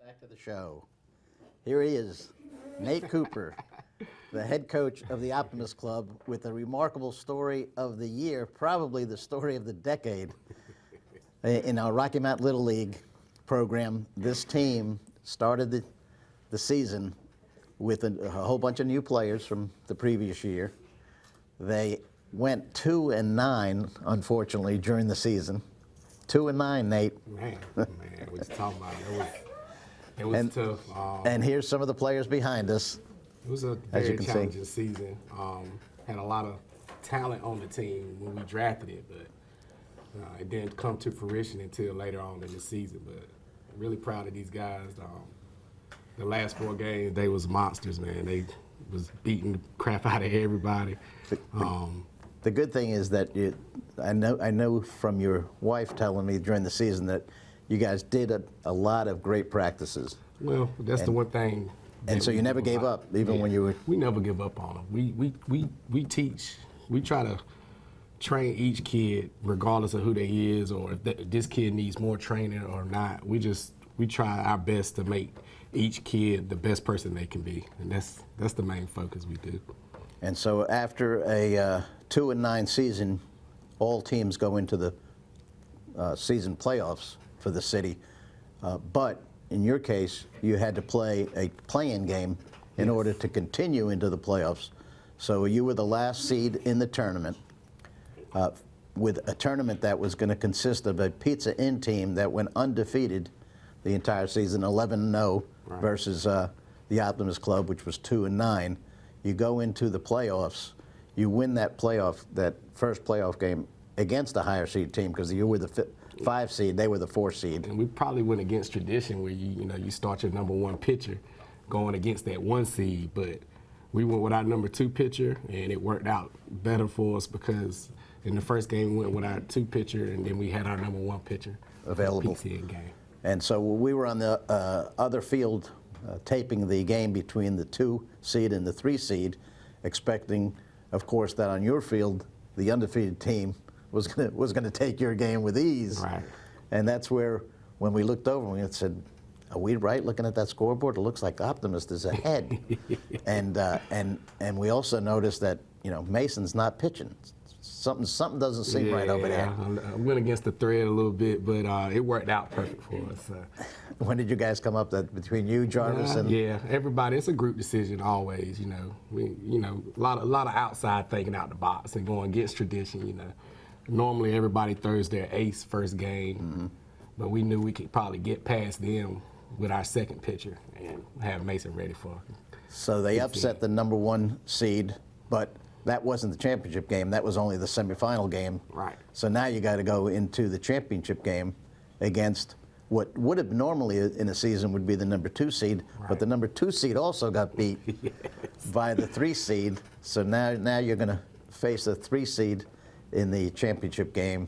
Back to the show. Here he is, Nate Cooper, the head coach of the Optimist Club, with a remarkable story of the year, probably the story of the decade. In our Rocky Mountain Little League program, this team started the season with a whole bunch of new players from the previous year. They went 2-9, unfortunately, during the season. 2-9, Nate. Man, what you talking about? It was tough. And here's some of the players behind us. It was a very challenging season. Had a lot of talent on the team when we drafted it, but it didn't come to fruition until later on in the season. But I'm really proud of these guys. The last 4 games, they was monsters, man. They was beating the crap out of everybody. The good thing is that I know from your wife telling me during the season that you guys did a lot of great practices. Well, that's the one thing. And so you never gave up, even when you were. We never give up on them. We teach. We try to train each kid, regardless of who they is, or if this kid needs more training or not. We try our best to make each kid the best person they can be, and that's the main focus we do. And so after a 2-9 season, all teams go into the season playoffs for the city. But in your case, you had to play a play-in game in order to continue into the playoffs. So you were the last seed in the tournament, with a tournament that was going to consist of a Pizza Inn team that went undefeated the entire season, 11-0, right, versus the Optimist Club, which was 2-9. You go into the playoffs, you win that first playoff game against a higher seed team, because you were the 5 seed, they were the 4 seed. And we probably went against tradition where you start your number 1 pitcher going against that 1 seed, but we went with our number 2 pitcher, and it worked out better for us because in the first game we went with our 2 pitcher, and then we had our number 1 pitcher available. PCN game. And so we were on the other field taping the game between the 2 seed and the 3 seed, expecting, of course, that on your field the undefeated team was gonna take your game with ease. Right. And that's where, when we looked over, we said, "Are we right looking at that scoreboard? It looks like Optimist is ahead." and we also noticed that Mason's not pitching. Something doesn't seem right over there. I went against the thread a little bit, but it worked out perfect for us. When did you guys come up between you, Jarvis, and? Yeah, everybody. It's a group decision always. We a lot of outside thinking out the box and going against tradition. Normally everybody throws their ace first game, but we knew we could probably get past them with our second pitcher and have Mason ready for it. So they upset the number 1 seed, but that wasn't the championship game. That was only the semifinal game. Right. So now you got to go into the championship game against what would have normally in a season would be the number 2 seed, right, but the number 2 seed also got beat by the 3 seed. So now you're going to face a 3 seed in the championship game,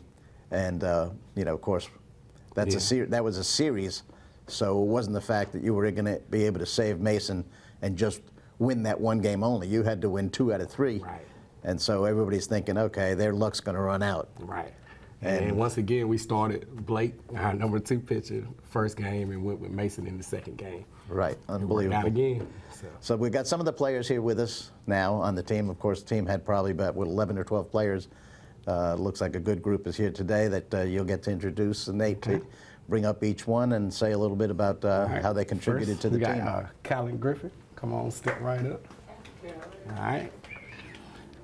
and of course, that was a series. So it wasn't the fact that you were going to be able to save Mason and just win that 1 game only. You had to win 2 out of 3. Right. And so everybody's thinking, okay, their luck's going to run out. Right. And once again, we started Blake, our number 2 pitcher, first game, and went with Mason in the second game. Right. Unbelievable. Not again. So we've got some of the players here with us now on the team. Of course, the team had probably about 11 or 12 players. Looks like a good group is here today that you'll get to introduce, and Nate to bring up each one and say a little bit about how they contributed to the team. We got Callan Griffin. Come on, step right up. All right.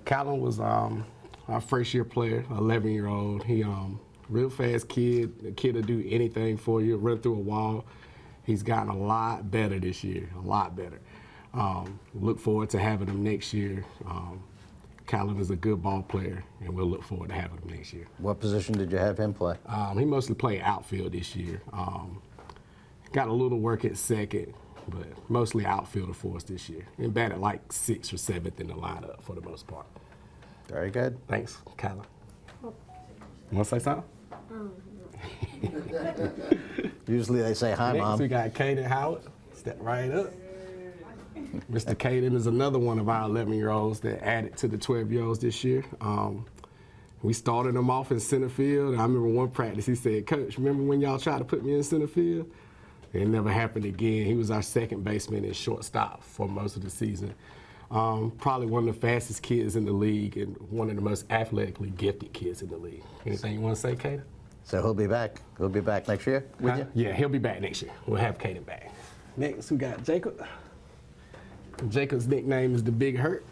Callan was our first-year player, 11-year-old. He real fast kid. A kid will do anything for you, run through a wall. He's gotten a lot better this year, a lot better. Look forward to having him next year. Callan is a good ball player, and we'll look forward to having him next year. What position did you have him play? He mostly played outfield this year. Got a little work at second, but mostly outfielder for us this year. And batted like 6th or 7th in the lineup for the most part. Very good. Thanks, Callan. You want to say something? Usually they say hi, Next, Mom. we got Caden Howard. Step right up. Mr. Caden is another one of our 11-year-olds that added to the 12-year-olds this year. We started him off in center field. I remember one practice he said, "Coach, remember when y'all tried to put me in center field?" It never happened again. He was our second baseman and shortstop for most of the season. Probably one of the fastest kids in the league and one of the most athletically gifted kids in the league. Anything you want to say, Caden? So he'll be back. He'll be back next year with you? Yeah, he'll be back next year. We'll have Caden back. Next, we got Jacob. Jacob's nickname is the Big Hurt.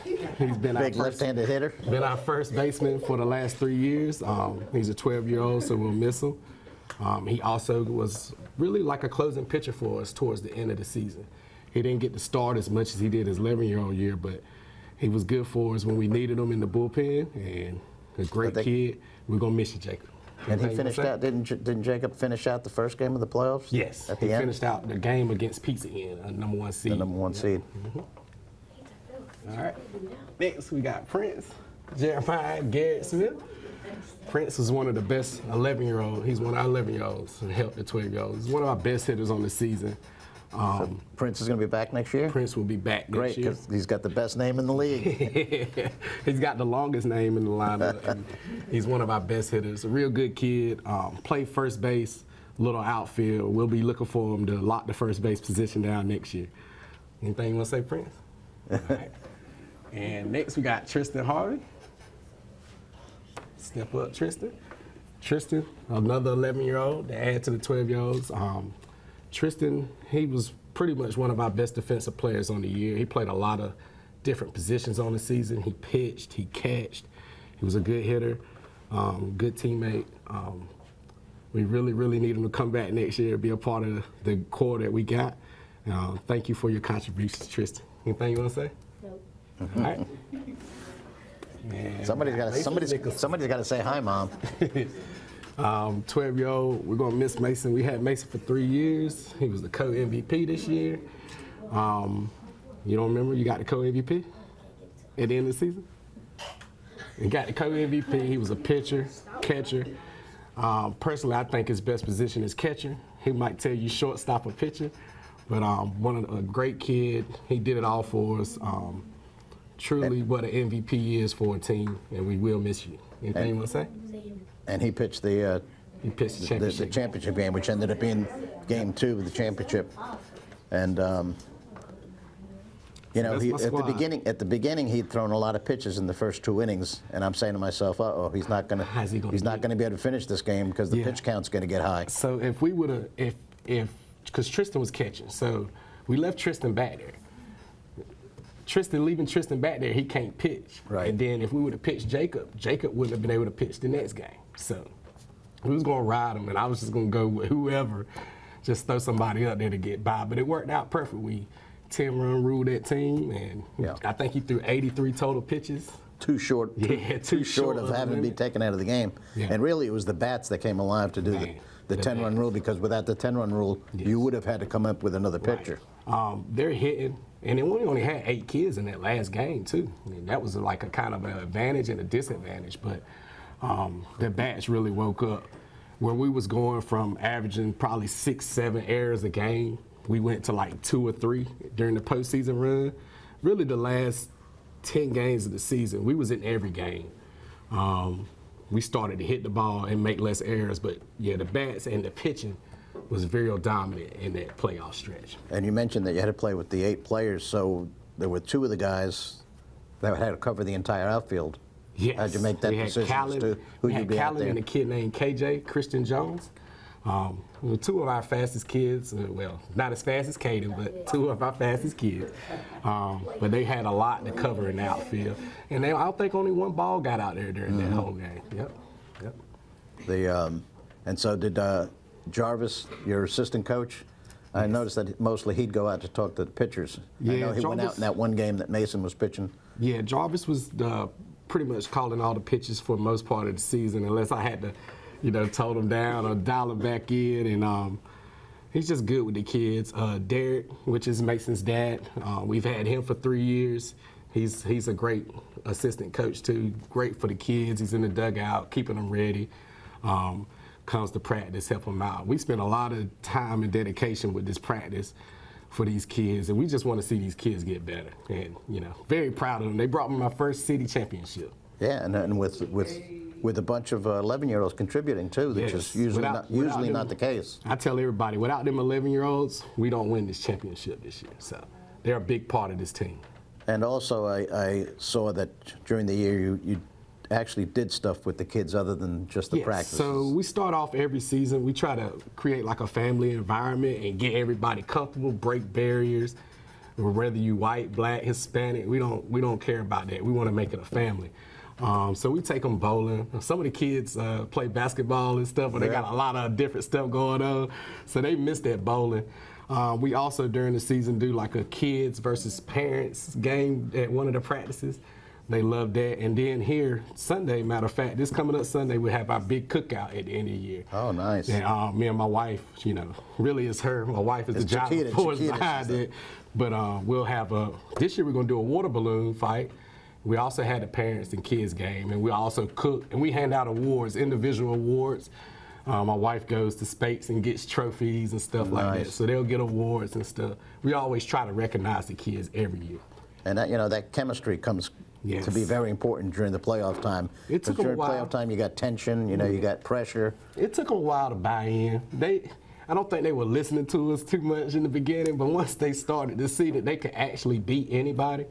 He's been Big left-handed hitter. Been our first baseman for the last 3 years. He's a 12-year-old, so we'll miss him. He also was really like a closing pitcher for us towards the end of the season. He didn't get to start as much as he did his 11-year-old year, but he was good for us when we needed him in the bullpen, and a great kid. We're going to miss you, Jacob. And he finished out, didn't Jacob finish out the first game of the playoffs? Yes, at the he end? finished out the game against Pizza Inn, a number 1 seed. The number 1 seed. All right. Next, we got Prince Jeremiah Garrett Smith. Prince was one of the best 11-year-olds. He's one of our 11-year-olds and helped the 12-year-olds. He's one of our best hitters on the season. So Prince is going to be back next year? Prince will be back Great, next year. because he's got the best name in the league. He's got the longest name in the lineup. And he's one of our best hitters. A real good kid. Played first base, little outfield. We'll be looking for him to lock the first base position down next year. Anything you want to say, Prince? All right. And next we got Tristan Harvey. Step up, Tristan. Tristan, another 11-year-old to add to the 12-year-olds. Tristan, he was pretty much one of our best defensive players on the year. He played a lot of different positions on the season. He pitched, he catched. He was a good hitter, good teammate. We really, really need him to come back next year, be a part of the core that we got. Thank you for your contributions, Tristan. Anything you want to say? Nope. All right. Somebody's got to say hi, Mom. 12-year-old, we're going to miss Mason. We had Mason for 3 years. He was the co-MVP this year. You don't remember you got the co-MVP at the end of the season? He got the co-MVP. He was a pitcher, catcher. Personally, I think his best position is catcher. He might tell you shortstop or pitcher, but a great kid. He did it all for us. Truly what an MVP is for a team, and we will miss you. Anything you want to say? And he pitched the championship game, which ended up being game 2 of the championship. And you know, at the beginning he'd thrown a lot of pitches in the first 2 innings, and I'm saying to myself, uh-oh, he's not going to be able to finish this game because the pitch count's going to get high. So if we would have, because Tristan was catching, so we left Tristan back there. Leaving Tristan back there, he can't pitch. Right. And then if we would have pitched Jacob, Jacob wouldn't have been able to pitch the next game. So we was going to ride him, and I was just going to go with whoever, just throw somebody up there to get by. But it worked out perfect. We 10-run ruled that team, and I think he threw 83 total pitches. Too short. Yeah, too short of having to be taken out of the game. Yeah. And really, it was the bats that came alive to do the 10-run rule, because without the 10-run rule, you would have had to come up with another pitcher. They're hitting. And then we only had 8 kids in that last game, too. I mean, that was like a kind of an advantage and a disadvantage. But the bats really woke up. Where we was going from averaging probably 6, 7 errors a game, we went to like 2 or 3 during the postseason run. Really, the last 10 games of the season, we was in every game. We started to hit the ball and make less errors. But, yeah, the bats and the pitching was very dominant in that playoff stretch. And you mentioned that you had to play with the 8 players, so there were 2 of the guys that had to cover the entire outfield. Yes. How'd you make that decision as to who you'd be out there? We had Callan and a kid named KJ, Christian Jones. 2 of our fastest kids, well, not as fast as Caden, but 2 of our fastest kids. But they had a lot to cover in the outfield. And I don't think only 1 ball got out there during that whole game. Yep. And so did Jarvis, your assistant coach, I noticed that mostly he'd go out to talk to the pitchers. Yeah, I know he went out in that one game that Mason was pitching. Yeah, Jarvis was pretty much calling all the pitches for the most part of the season, unless I had to, tone him down or dial him back in. And he's just good with the kids. Derek, which is Mason's dad, we've had him for 3 years. He's a great assistant coach too. Great for the kids. He's in the dugout, keeping them ready. Comes to practice, help them out. We spend a lot of time and dedication with this practice for these kids, and we just want to see these kids get better. And, very proud of them. They brought me my first city championship. Yeah, and with a bunch of 11-year-olds contributing too, which Yes. is usually Without them, not the case. I tell everybody, without them 11-year-olds, we don't win this championship this year. So they're a big part of this team. And also, I saw that during the year you actually did stuff with the kids other than just the Yes. practices. So we start off every season. We try to create like a family environment and get everybody comfortable, break barriers. Whether you white, black, Hispanic, we don't care about that. We want to make it a family. So we take them bowling. Some of the kids play basketball and stuff, but they got a lot of different stuff going on. So they miss that bowling. We also during the season do like a kids versus parents game at one of the practices. They love that. And then here, Sunday, matter of fact, this coming up Sunday, we have our big cookout at the end of the year. Oh, nice. And me and my wife, really it's her. My wife is the driving force behind it. But we'll have this year we're going to do a water balloon fight. We also had the parents and kids game, and we also cook, and we hand out awards, individual awards. My wife goes to Spates and gets trophies and stuff like that. So they'll get awards and stuff. We always try to recognize the kids every year. And that chemistry comes to be very important during the playoff time. It took them a while. During playoff time, you got tension, you got pressure. It took them a while to buy in. I don't think they were listening to us too much in the beginning, but once they started to see that they could actually beat anybody,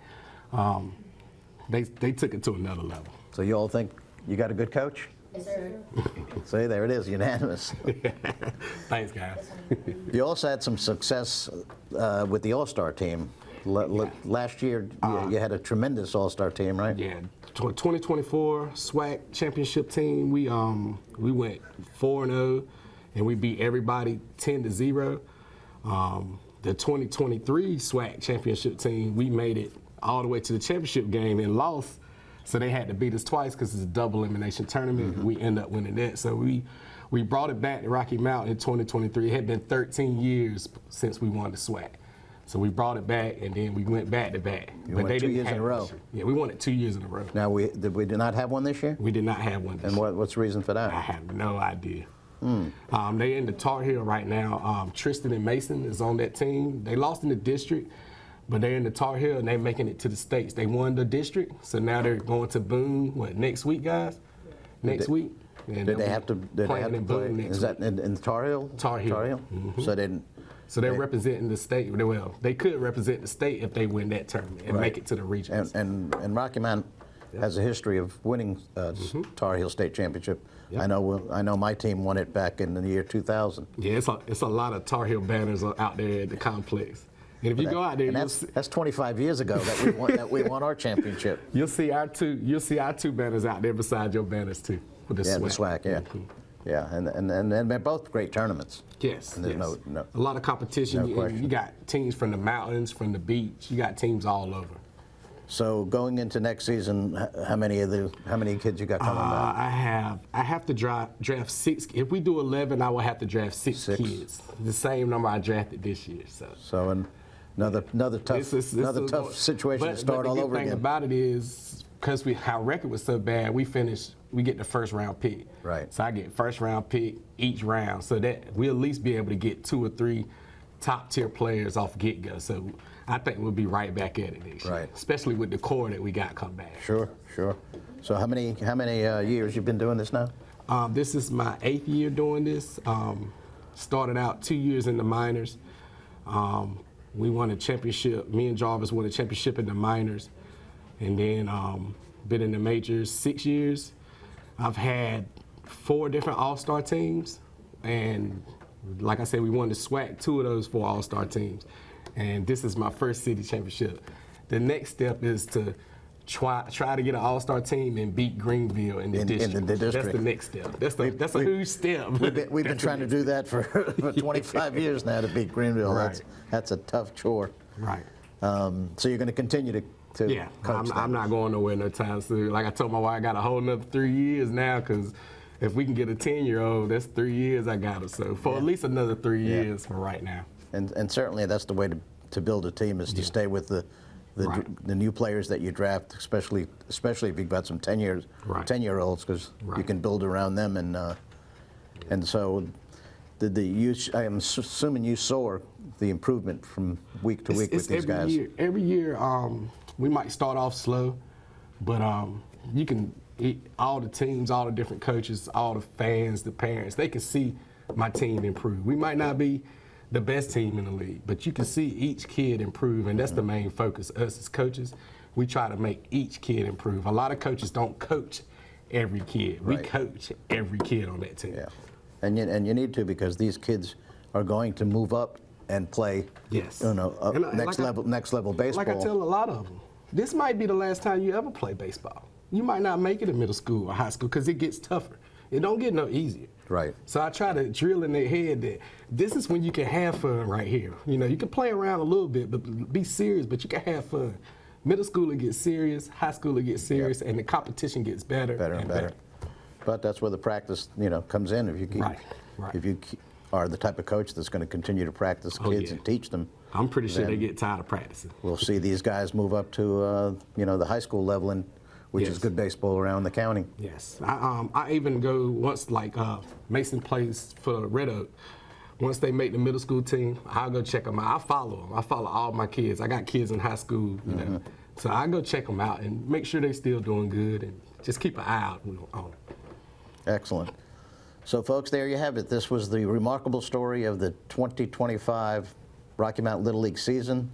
they took it to another level. So you all think you got a good coach? Yes, sir. See, there it is, unanimous. Thanks, guys. You also had some success with the All-Star team. Last year, you had a tremendous All-Star team, right? Yeah, 2024 SWAC championship team. We went 4-0, and we beat everybody 10-0. The 2023 SWAC championship team, we made it all the way to the championship game and lost. So they had to beat us twice because it's a double elimination tournament. Mm-hmm. We end up winning that. So we brought it back to Rocky Mountain in 2023. It had been 13 years since we won the SWAC. So we brought it back, and then we went back to back. You won 2 years in a row. Yeah, we won it 2 years in a row. Now, we did not have one this year? We did not have one this year. And what's the reason for that? I have no idea. They in the Tar Heel right now. Tristan and Mason is on that team. They lost in the district, but they're in the Tar Heel, and they're making it to the States. They won the district, so now they're going to Boone, next week, guys? Next week? And Did they have to play? Is that in Tar Heel? Tar Heel. Mm-hmm. So they're representing the state. Well, they could represent the state if they win that tournament and make it to the regions. And Rocky Mountain has a history of winning Tar Heel State Championship. Yep. I know my team won it back in the year 2000. Yeah, it's a lot of Tar Heel banners out there at the complex. And if you go out there, that's 25 years ago that we won our championship. You'll see our two banners out there beside your banners too. With the SWAC. The SWAC, yeah. Mm-hmm. Yeah, and they're both great tournaments. Yes, and there's no a lot of competition. You got teams from the mountains, from the beach. You got teams all over. So going into next season, how many kids you got coming back? I have to draft 6. If we do 11, I will have to draft six kids. The same number I drafted this year. So another tough situation to start all over again. The thing about it is, because our record was so bad, we get the first round pick. Right. So I get first round pick each round, so that we'll at least be able to get 2 or 3 top tier players off get-go. So I think we'll be right back at it next year, especially with the core that we got come back. Sure. So how many years you've been doing this now? This is my 8th year doing this. Started out 2 years in the minors. We won a championship. Me and Jarvis won a championship in the minors, and then been in the majors 6 years. I've had 4 different all-star teams, and like I said, we won the SWAC 2 of those 4 all-star teams. And this is my first city championship. The next step is to try to get an all-star team and beat Greenville in the district. That's the next step. That's a huge step. We've been trying to do that for 25 years now, to beat Greenville. Right. That's a tough chore. Right. So you're going to continue to coach I'm not going nowhere no time soon. Like I told my wife, I got a whole another 3 years now, because if we can get a 10-year-old, that's 3 years I got her. So for at least another 3 years for right now. And certainly that's the way to build a team, is to stay with the new players that you draft, especially if you've got some 10-year-olds, because you can build around them. And so I'm assuming you saw the improvement from week to week with these guys. Every year, we might start off slow, But you can, all the teams, all the different coaches, all the fans, the parents, they can see my team improve. We might not be the best team in the league, but you can see each kid improve, and that's the main focus. Us as coaches, we try to make each kid improve. A lot of coaches don't coach every kid. We Right. coach every kid on that team. Yeah, and you need to, because these kids are going to move up and play. Yes. You know, And next level baseball. Like I tell a lot of them, this might be the last time you ever play baseball. You might not make it in middle school or high school because it gets tougher. It don't get no easier. Right. So I try to drill in their head that this is when you can have fun right here. You know, you can play around a little bit, but be serious, but you can have fun. Middle school, it gets serious. High school, it gets serious, and the competition gets better and better. But that's where the practice, comes in. If you keep, Right. if you are the type of coach that's going to continue to practice kids yeah. and teach them, I'm pretty sure they then get tired of practicing. we'll see these guys move up to the high school level, which is Yes. good baseball around the county. Yes, I even go once, like Mason plays for Red Oak. Once they make the middle school team, I'll go check them out. I follow them. I follow all my kids. I got kids in high school, you know. So I go check them out and make sure they're still doing good and just keep an eye out on them. Excellent. So, folks, there you have it. This was the remarkable story of the 2025 Rocky Mountain Little League season.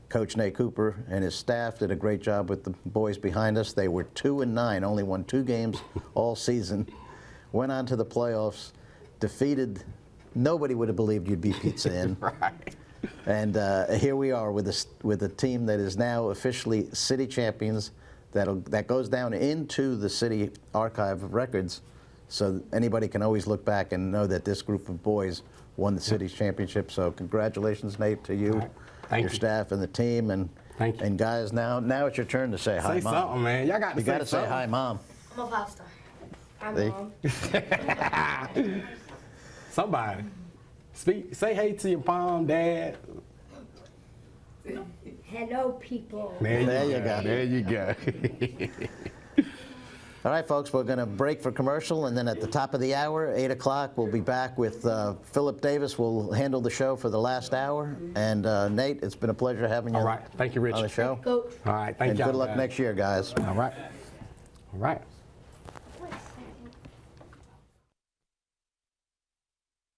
Coach Nate Cooper and his staff did a great job with the boys behind us. They were 2-9, only won 2 games all season. Went on to the playoffs, defeated. Nobody would have believed you'd beat Pizza Inn. Right. And here we are with a team that is now officially city champions. That goes down into the city archive of records, so anybody can always look back and know that this group of boys won the city's championship. So congratulations, Nate, to you, Thank your you. staff, and the team. And Thank you. And guys, now it's your turn to say hi, Say Mom. something, man. Y'all got to You say got to say something. hi, Mom. I'm a pop star. Hi, See? Mom. Somebody. Say hey to your mom, dad. Hello, people. There you go. There you go. All right, folks, we're going to break for commercial, and then at the top of the hour, 8 o'clock, we'll be back with Philip Davis. Will handle the show for the last hour. And Nate, it's been a pleasure having you All right. Thank you, Rich. on the show. Coach. All right. Thank And you. good luck next year, guys. All right. All right.